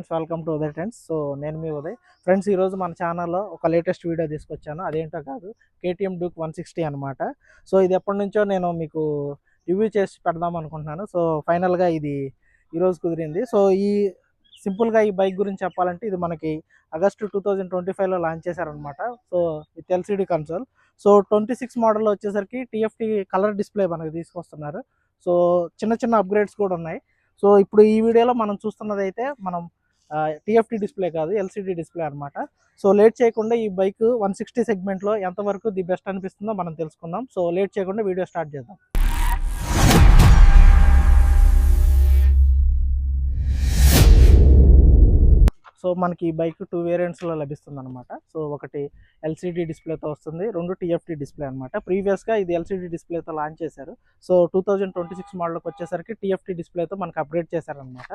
Friends, welcome to Uday trends. So నేను మీ Uday friends. ఈరోజు మన ఛానల్లో ఒక లేటెస్ట్ వీడియో తీసుకొచ్చాను. అదేంటో కాదు, కేటీఎం డ్యూక్ 160 అనమాట. సో ఇది ఎప్పటి నుంచో నేను మీకు రివ్యూ చేసి పెడదాం అనుకుంటున్నాను. సో ఫైనల్గా ఇది ఈరోజు కుదిరింది. సో సింపుల్గా ఈ బైక్ గురించి చెప్పాలంటే, ఇది మనకి ఆగస్టు 2025లో లాంచ్ చేశారనమాట. So with LCD console. So 26 మోడల్లో వచ్చేసరికి టీఎఫ్టీ కలర్ డిస్ప్లే మనకి తీసుకొస్తున్నారు. సో చిన్న చిన్న అప్గ్రేడ్స్ కూడా ఉన్నాయి. సో ఇప్పుడు ఈ వీడియోలో మనం చూస్తున్నదైతే మనం టీఎఫ్టీ డిస్ప్లే కాదు, ఎల్సిడి డిస్ప్లే అనమాట. సో లేట్ చేయకుండా ఈ బైక్ 160 సెగ్మెంట్లో ఎంతవరకు ది బెస్ట్ అనిపిస్తుందో మనం తెలుసుకుందాం. సో లేట్ చేయకుండా వీడియో స్టార్ట్ చేద్దాం. సో మనకి ఈ బైక్ 2 వేరియంట్స్లో లభిస్తుంది అనమాట. సో ఒకటి ఎల్సిడి డిస్ప్లేతో వస్తుంది, రెండు టీఎఫ్టీ డిస్ప్లే అనమాట. ప్రీవియస్గా ఇది ఎల్సిడి డిస్ప్లేతో లాంచ్ చేశారు. సో 2026 మోడల్కి వచ్చేసరికి టీఎఫ్టీ డిస్ప్లేతో మనకు అప్గ్రేడ్ చేశారనమాట.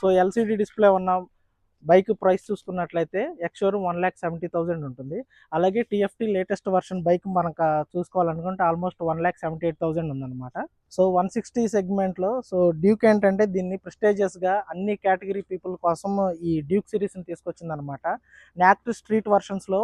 సో ఎల్సిడి డిస్ప్లే ఉన్న బైక్ ప్రైస్ చూసుకున్నట్లయితే ఎక్స్షోరూమ్ 1,70,000 ఉంటుంది. అలాగే టీఎఫ్టీ లేటెస్ట్ వర్షన్ బైక్ మనకు చూసుకోవాలనుకుంటే ఆల్మోస్ట్ 1,78,000 ఉందన్నమాట. సో 160 సెగ్మెంట్లో సో డ్యూక్ ఏంటంటే దీన్ని ప్రెస్టేజియస్గా అన్ని కేటగిరీ పీపుల్ కోసం ఈ డ్యూక్ సిరీస్ని తీసుకొచ్చిందనమాట. నాక్ట్ స్ట్రీట్ వర్షన్స్లో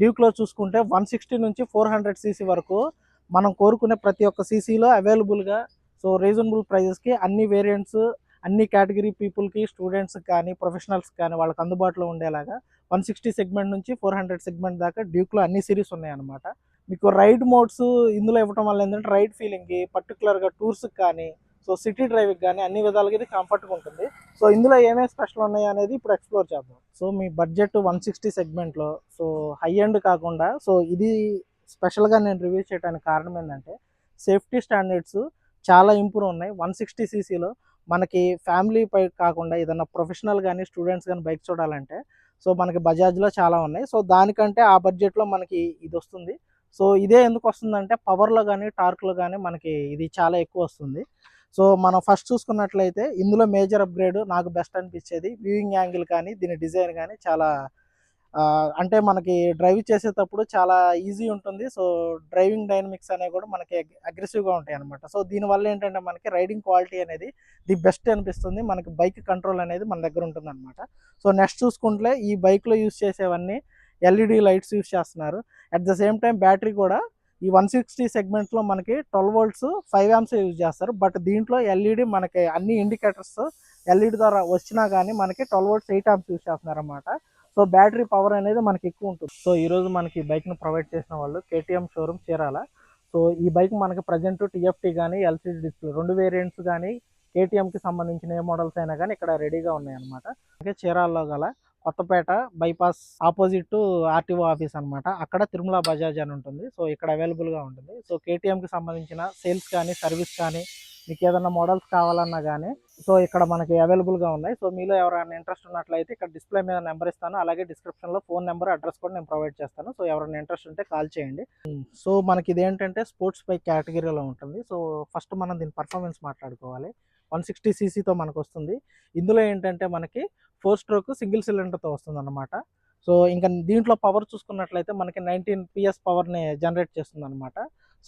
డ్యూక్లో చూసుకుంటే 160 నుంచి 400 సీసీ వరకు మనం కోరుకునే ప్రతి ఒక్క సీసీలో అవైలబుల్గా, సో రీజనబుల్ ప్రైజెస్కి అన్ని వేరియంట్స్, అన్ని కేటగిరీ పీపుల్కి, స్టూడెంట్స్కి కానీ ప్రొఫెషనల్స్కి కానీ వాళ్ళకి అందుబాటులో ఉండేలాగా 160 సెగ్మెంట్ నుంచి 400 సెగ్మెంట్ దాకా డ్యూక్లో అన్ని సిరీస్ ఉన్నాయన్నమాట. మీకు రైడ్ మోడ్స్ ఇందులో ఇవ్వడం వల్ల ఏంటంటే రైడ్ ఫీలింగ్కి, పర్టికులర్గా టూర్స్కి కానీ, సో సిటీ డ్రైవ్కి కానీ అన్ని విధాలుగా ఇది కంఫర్ట్గా ఉంటుంది. సో ఇందులో ఏమేమి స్పెషల్ ఉన్నాయి అనేది ఇప్పుడు ఎక్స్ప్లోర్ చేద్దాం. సో మీ బడ్జెట్ 160 సెగ్మెంట్లో సో హై ఎండ్ కాకుండా, సో ఇది స్పెషల్గా నేను రివ్యూ చేయడానికి కారణం ఏంటంటే సేఫ్టీ స్టాండర్డ్స్ చాలా ఇంప్రూవ్ ఉన్నాయి 160 సీసీలో. మనకి ఫ్యామిలీ బైక్ కాకుండా ఏదైనా ప్రొఫెషనల్ కానీ స్టూడెంట్స్ కానీ బైక్ చూడాలంటే సో మనకి బజాజ్లో చాలా ఉన్నాయి. సో దానికంటే ఆ బడ్జెట్లో మనకి ఇది వస్తుంది. సో ఇదే ఎందుకు వస్తుందంటే పవర్లో కానీ టార్క్లో కానీ మనకి ఇది చాలా ఎక్కువ వస్తుంది. సో మనం ఫస్ట్ చూసుకున్నట్లయితే ఇందులో మేజర్ అప్గ్రేడ్ నాకు బెస్ట్ అనిపించేది వ్యూయింగ్ యాంగిల్ కానీ, దీని డిజైన్ కానీ చాలా అంటే మనకి డ్రైవ్ చేసేటప్పుడు చాలా ఈజీ ఉంటుంది. సో డ్రైవింగ్ డైనమిక్స్ అనేవి కూడా మనకి అగ్రెసివ్గా ఉంటాయి అనమాట. సో దీనివల్ల ఏంటంటే మనకి రైడింగ్ క్వాలిటీ అనేది ది బెస్ట్ అనిపిస్తుంది. మనకి బైక్ కంట్రోల్ అనేది మన దగ్గర ఉంటుంది అనమాట. సో నెక్స్ట్ చూసుకుంటే ఈ బైక్లో యూస్ చేసేవన్నీ ఎల్ఈడి లైట్స్ యూస్ చేస్తున్నారు. At the same time battery కూడా ఈ 160 సెగ్మెంట్లో మనకి 12 వోల్ట్స్ 5 amps యూజ్ చేస్తారు. బట్ దీంట్లో ఎల్ఈడి మనకి అన్ని ఇండికేటర్స్ ఎల్ఈడి ద్వారా వచ్చినా కానీ మనకి 12 వోల్ట్స్ 8 amps యూజ్ చేస్తున్నారు అనమాట. సో బ్యాటరీ పవర్ అనేది మనకి ఎక్కువ ఉంటుంది. సో ఈరోజు మనకి ఈ బైక్ను ప్రొవైడ్ చేసిన వాళ్ళు కేటీఎం షోరూమ్ చీరాల. సో ఈ బైక్ మనకి ప్రజెంట్ టీఎఫ్టీ కానీ ఎల్సిడి డిస్ప్లే రెండు వేరియంట్స్ కానీ కేటీఎంకి సంబంధించిన ఏ మోడల్స్ అయినా కానీ ఇక్కడ రెడీగా ఉన్నాయి అనమాట. అలాగే చీరాలలో గల Kothapeta bypass opposite RTO office అనమాట. అక్కడ తిరుమల బజాజ్ అని ఉంటుంది. సో ఇక్కడ అవైలబుల్గా ఉంటుంది. సో కేటీఎంకి సంబంధించిన సేల్స్ కానీ సర్వీస్ కానీ మీకు ఏదైనా మోడల్స్ కావాలన్నా కానీ సో ఇక్కడ మనకి అవైలబుల్గా ఉన్నాయి. సో మీలో ఎవరైనా ఇంట్రెస్ట్ ఉన్నట్లయితే ఇక్కడ డిస్ప్లే మీద నెంబర్ ఇస్తాను. అలాగే డిస్క్రిప్షన్లో ఫోన్ నెంబర్, అడ్రస్ కూడా నేను ప్రొవైడ్ చేస్తాను. సో ఎవరైనా ఇంట్రెస్ట్ ఉంటే కాల్ చేయండి. సో మనకి ఇదేంటంటే స్పోర్ట్స్ బైక్ కేటగిరీలో ఉంటుంది. సో ఫస్ట్ మనం దీని పర్ఫార్మెన్స్ మాట్లాడుకోవాలి. 160 సీసీతో మనకు వస్తుంది. ఇందులో ఏంటంటే మనకి 4 స్ట్రోక్ సింగిల్ సిలిండర్తో వస్తుంది అనమాట. సో ఇంకా దీంట్లో పవర్ చూసుకున్నట్లయితే మనకి 19 PS పవర్ని జనరేట్ చేస్తుంది అనమాట.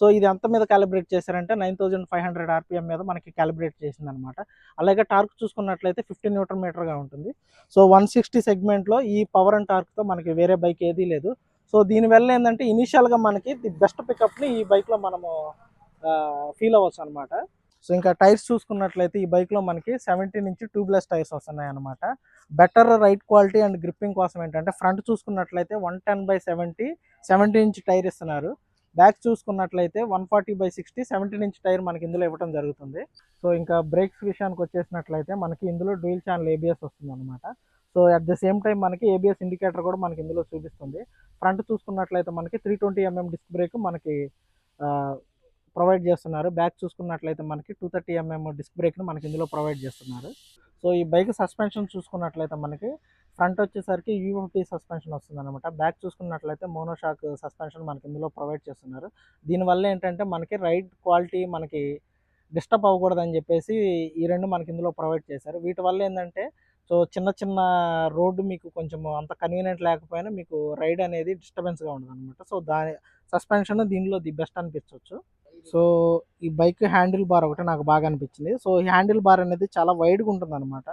సో ఇది ఎంత మీద క్యాలిబ్రేట్ చేశారంటే 9500 RPM మీద మనకి క్యాలిబ్రేట్ చేసింది అనమాట. అలాగే టార్క్ చూసుకున్నట్లయితే 15 న్యూటన్ మీటర్గా ఉంటుంది. సో 160 సెగ్మెంట్లో ఈ పవర్ అండ్ టార్క్తో మనకి వేరే బైక్ ఏదీ లేదు. సో దీనివల్ల ఏంటంటే ఇనీషియల్గా మనకి ది బెస్ట్ పికప్ని ఈ బైక్లో మనము ఫీల్ అవ్వచ్చు అనమాట. సో ఇంకా టైర్స్ చూసుకున్నట్లయితే ఈ బైక్లో మనకి 70 నుంచి ట్యూబ్లెస్ టైర్స్ వస్తున్నాయి అనమాట. Better ride quality and gripping కోసం ఏంటంటే ఫ్రంట్ చూసుకున్నట్లయితే 110/70 ఇంచ్ టైర్ ఇస్తున్నారు. బ్యాక్ చూసుకున్నట్లయితే 140/60 17 ఇంచ్ టైర్ మనకి ఇందులో ఇవ్వడం జరుగుతుంది. సో ఇంకా బ్రేక్స్ విషయానికి వచ్చేసినట్లయితే మనకి ఇందులో డ్యూయల్ ఛానల్ ఏబిఎస్ వస్తుంది అనమాట. So at the same time మనకి ఏబిఎస్ ఇండికేటర్ కూడా మనకి ఇందులో చూపిస్తుంది. ఫ్రంట్ చూసుకున్నట్లయితే మనకి 320mm డిస్క్ బ్రేక్ మనకి ప్రొవైడ్ చేస్తున్నారు. బ్యాక్ చూసుకున్నట్లయితే మనకి 230mm డిస్క్ బ్రేక్ని మనకి ఇందులో ప్రొవైడ్ చేస్తున్నారు. సో ఈ బైక్ సస్పెన్షన్ చూసుకున్నట్లయితే మనకి ఫ్రంట్ వచ్చేసరికి U50 సస్పెన్షన్ వస్తుంది అనమాట. బ్యాక్ చూసుకున్నట్లయితే మోనోషాక్ సస్పెన్షన్ మనకి ఇందులో ప్రొవైడ్ చేస్తున్నారు. దీనివల్ల ఏంటంటే మనకి రైడ్ క్వాలిటీ మనకి డిస్టర్బ్ అవ్వకూడదని చెప్పేసి ఈ రెండు మనకి ఇందులో ప్రొవైడ్ చేశారు. వీటి వల్ల ఏంటంటే సో చిన్న చిన్న రోడ్డు మీకు కొంచెం అంత కన్వీనియంట్ లేకపోయినా మీకు రైడ్ అనేది డిస్టర్బెన్స్గా ఉండదు అనమాట. సో దాని సస్పెన్షన్ దీనిలో ది బెస్ట్ అనిపించవచ్చు. సో ఈ బైక్ హ్యాండిల్ బార్ ఒకటి నాకు బాగా అనిపించింది. సో ఈ హ్యాండిల్ బార్ అనేది చాలా వైడ్గా ఉంటుంది అనమాట.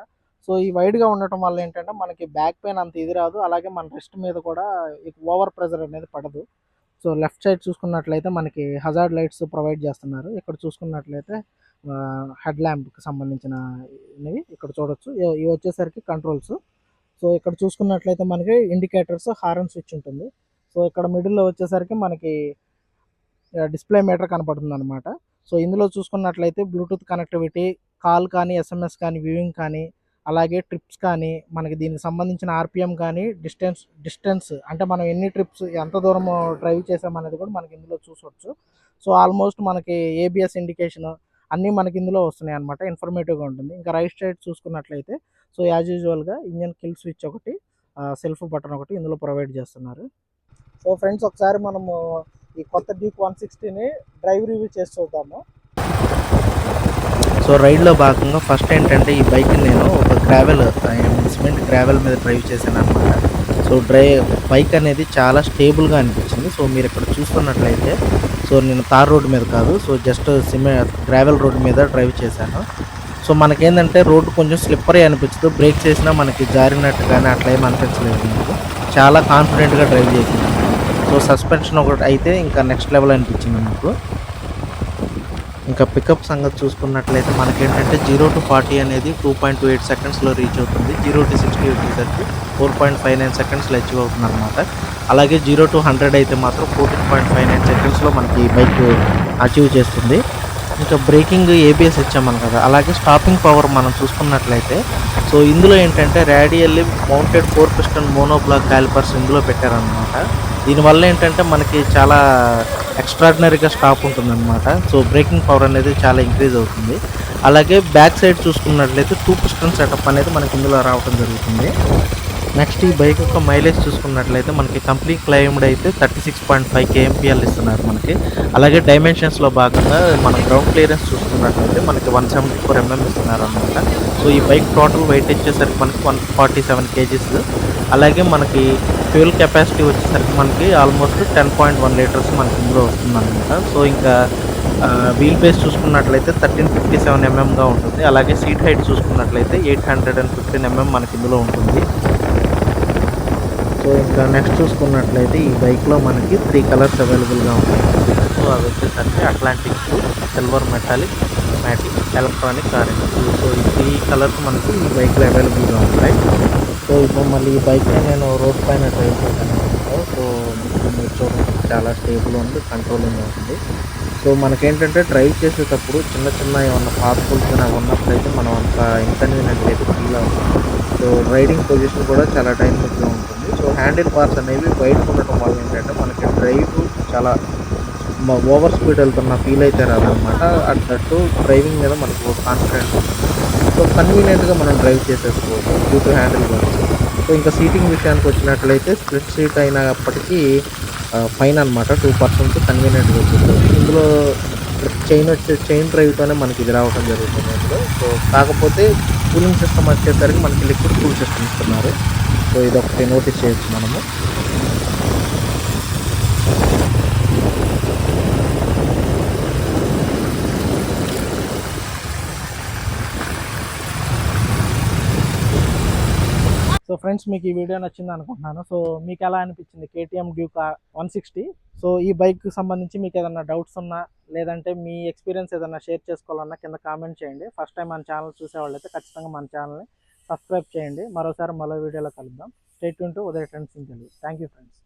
సో ఈ వైడ్గా ఉండటం వల్ల ఏంటంటే మనకి బ్యాక్ పెయిన్ అంత ఇది రాదు, అలాగే మన రెస్ట్ మీద కూడా ఓవర్ ప్రెజర్ అనేది పడదు. సో లెఫ్ట్ సైడ్ చూసుకున్నట్లయితే మనకి హజార్డ్ లైట్స్ ప్రొవైడ్ చేస్తున్నారు. ఇక్కడ చూసుకున్నట్లయితే హెడ్ ల్యాంప్కి సంబంధించిన ఇవి ఇక్కడ చూడొచ్చు. ఇవి వచ్చేసరికి కంట్రోల్స్. సో ఇక్కడ చూసుకున్నట్లయితే మనకి ఇండికేటర్స్, హారన్ స్విచ్ ఉంటుంది. సో ఇక్కడ మిడిల్లో వచ్చేసరికి మనకి డిస్ప్లే మీటర్ కనపడుతుంది అనమాట. సో ఇందులో చూసుకున్నట్లయితే బ్లూటూత్ కనెక్టివిటీ, కాల్ కానీ, ఎస్ఎంఎస్ కానీ, వ్యూయింగ్ కానీ, అలాగే ట్రిప్స్ కానీ, మనకి దీనికి సంబంధించిన ఆర్పిఎం కానీ, డిస్టెన్స్ అంటే మనం ఎన్ని ట్రిప్స్ ఎంత దూరం డ్రైవ్ చేసామనేది కూడా మనకి ఇందులో చూసొచ్చు. సో ఆల్మోస్ట్ మనకి ఏబిఎస్ ఇండికేషన్ అన్నీ మనకి ఇందులో వస్తున్నాయి అనమాట. ఇన్ఫర్మేటివ్గా ఉంటుంది. ఇంకా రైట్ సైడ్ చూసుకున్నట్లయితే సో యాజ్ యూజువల్గా ఇంజన్ కిల్ స్విచ్ ఒకటి, సెల్ఫ్ బటన్ ఒకటి ఇందులో ప్రొవైడ్ చేస్తున్నారు. సో ఫ్రెండ్స్, ఒకసారి మనము ఈ కొత్త డ్యూక్ 160ని డ్రైవ్ రివ్యూ చేసి చూద్దాము. సో రైడ్లో భాగంగా ఫస్ట్ ఏంటంటే ఈ బైక్ నేను ఒక సిమెంట్ గ్రావెల్ మీద డ్రైవ్ చేశాను అనమాట. సో బైక్ అనేది చాలా స్టేబుల్గా అనిపించింది. సో మీరు ఇక్కడ చూస్తున్నట్లయితే సో నేను తార్ రోడ్డు మీద కాదు, సో జస్ట్ గ్రావెల్ రోడ్డు మీద డ్రైవ్ చేశాను. సో మనకేంటంటే రోడ్డు కొంచెం స్లిప్పరీ అనిపించదు, బ్రేక్ చేసినా మనకి జారినట్టు కానీ అట్లా ఏమి అనిపించలేదు. నాకు చాలా కాన్ఫిడెంట్గా డ్రైవ్ చేసినాను. సో సస్పెన్షన్ ఒకటి అయితే ఇంకా నెక్స్ట్ లెవెల్ అనిపించింది నాకు. ఇంకా పికప్ సంగతి చూసుకున్నట్లయితే మనకేంటంటే 0 to 40 అనేది 2.28 సెకండ్స్లో రీచ్ అవుతుంది. 0 to 60 వచ్చేసరికి 4.59 సెకండ్స్లో అచీవ్ అవుతుంది అనమాట. అలాగే 0 to 100 అయితే మాత్రం 14.59 సెకండ్స్లో మనకి ఈ బైక్ అచీవ్ చేస్తుంది. ఇంకా బ్రేకింగ్ ఏబిఎస్ ఇచ్చామని కదా, అలాగే స్టాపింగ్ పవర్ మనం చూసుకున్నట్లయితే సో ఇందులో ఏంటంటే radially mounted 4 piston monoblock callipers ఇందులో పెట్టారనమాట. దీనివల్ల ఏంటంటే మనకి చాలా ఎక్స్ట్రాడినరీగా స్టాప్ ఉంటుందన్నమాట. సో బ్రేకింగ్ పవర్ అనేది చాలా ఇంక్రీజ్ అవుతుంది. అలాగే బ్యాక్ సైడ్ చూసుకున్నట్లయితే 2 పిస్టన్ సెటప్ అనేది మనకి ఇందులో రావడం జరుగుతుంది. నెక్స్ట్ ఈ బైక్ యొక్క మైలేజ్ చూసుకున్నట్లయితే మనకి కంప్లీట్ క్లైమ్డ్ అయితే 36.5 kmpl ఇస్తున్నారు మనకి. అలాగే డైమెన్షన్స్లో భాగంగా మన గ్రౌండ్ క్లియరెన్స్ చూసుకున్నట్లయితే మనకి 174 mm ఇస్తున్నారు అనమాట. సో ఈ బైక్ టోటల్ వెయిట్ వచ్చేసరికి మనకి 147 kgs. అలాగే మనకి ఫ్యూల్ కెపాసిటీ వచ్చేసరికి మనకి ఆల్మోస్ట్ 10.1 లీటర్స్ మనకి ఇందులో వస్తుందన్నమాట. సో ఇంకా వీల్ బేస్ చూసుకున్నట్లయితే 1357 mm ఉంటుంది. అలాగే సీట్ హైట్ చూసుకున్నట్లయితే 815 mm మనకి ఇందులో ఉంటుంది. సో ఇంకా నెక్స్ట్ చూసుకున్నట్లయితే ఈ బైక్లో మనకి 3 కలర్స్ అవైలబుల్గా ఉంటాయి. సో అవి వచ్చేసరికి అట్లాంటిక్ బ్లూ, సిల్వర్ మెటాలిక్, మ్యాటిక్, ఎలక్ట్రానిక్, ఆరెంజ్. సో ఈ 3 కలర్స్ మనకి ఈ బైక్లో అవైలబుల్గా ఉంటాయి. సో ఇప్పుడు మళ్ళీ ఈ బైక్ని నేను రోడ్ పైన డ్రైవ్ చేశాను. సో మీరు చూడండి చాలా స్టేబుల్ ఉంది, కంట్రోలింగ్ ఉంటుంది. సో మనకేంటంటే డ్రైవ్ చేసేటప్పుడు చిన్న చిన్న ఏమన్నా పాత్రలు ఉన్నప్పుడైతే మనం అంత ఇన్కన్వీనియంట్ అయితే ఫీల్ అవుతుంది. సో రైడింగ్ పొజిషన్ కూడా చాలా డైనమిక్గా ఉంటుంది. సో హ్యాండిల్ బార్స్ అనేవి బయట ఉండటం వల్ల ఏంటంటే మనకి డ్రైవ్ చాలా ఓవర్ స్పీడ్ వెళ్తున్న ఫీల్ అయితే రాదనమాట. అన్నట్టు డ్రైవింగ్ మీద మనకు కాన్ఫిడెంట్ ఉంటుంది. సో కన్వీనియంట్గా మనం డ్రైవ్ చేసేసుకోవచ్చు due to handle bars. So ఇంకా సీటింగ్ విషయానికి వచ్చినట్లయితే స్ప్లిట్ సీట్ అయినప్పటికీ ఫైన్ అనమాట. 2 persons కన్వీనియంట్గా వచ్చేస్తుంది. ఇందులో చైన్ డ్రైవ్తోనే మనకి ఇది రావడం జరుగుతుంది ఇందులో. సో కాకపోతే కూలింగ్ సిస్టమ్ వచ్చేసరికి మనకి లిక్విడ్ కూల్ సిస్టమ్ ఇస్తున్నారు. సో ఇదొకటి నోటీస్ చేయొచ్చు మనము. సో ఫ్రెండ్స్, మీకు ఈ వీడియో నచ్చింది అనుకుంటున్నాను. సో మీకు ఎలా అనిపించింది కేటీఎం డ్యూక్ 160? సో ఈ బైక్కి సంబంధించి మీకు ఏదైనా డౌట్స్ ఉన్నా, లేదంటే మీ ఎక్స్పీరియన్స్ ఏదైనా షేర్ చేసుకోవాలన్నా కింద కామెంట్ చేయండి. ఫస్ట్ టైం మన ఛానల్ చూసేవాళ్ళైతే ఖచ్చితంగా మన ఛానల్ని సబ్స్క్రైబ్ చేయండి. మరో వీడియోలో కలుద్దాం. Stay tune to Uday trends in Telugu. Thank you friends.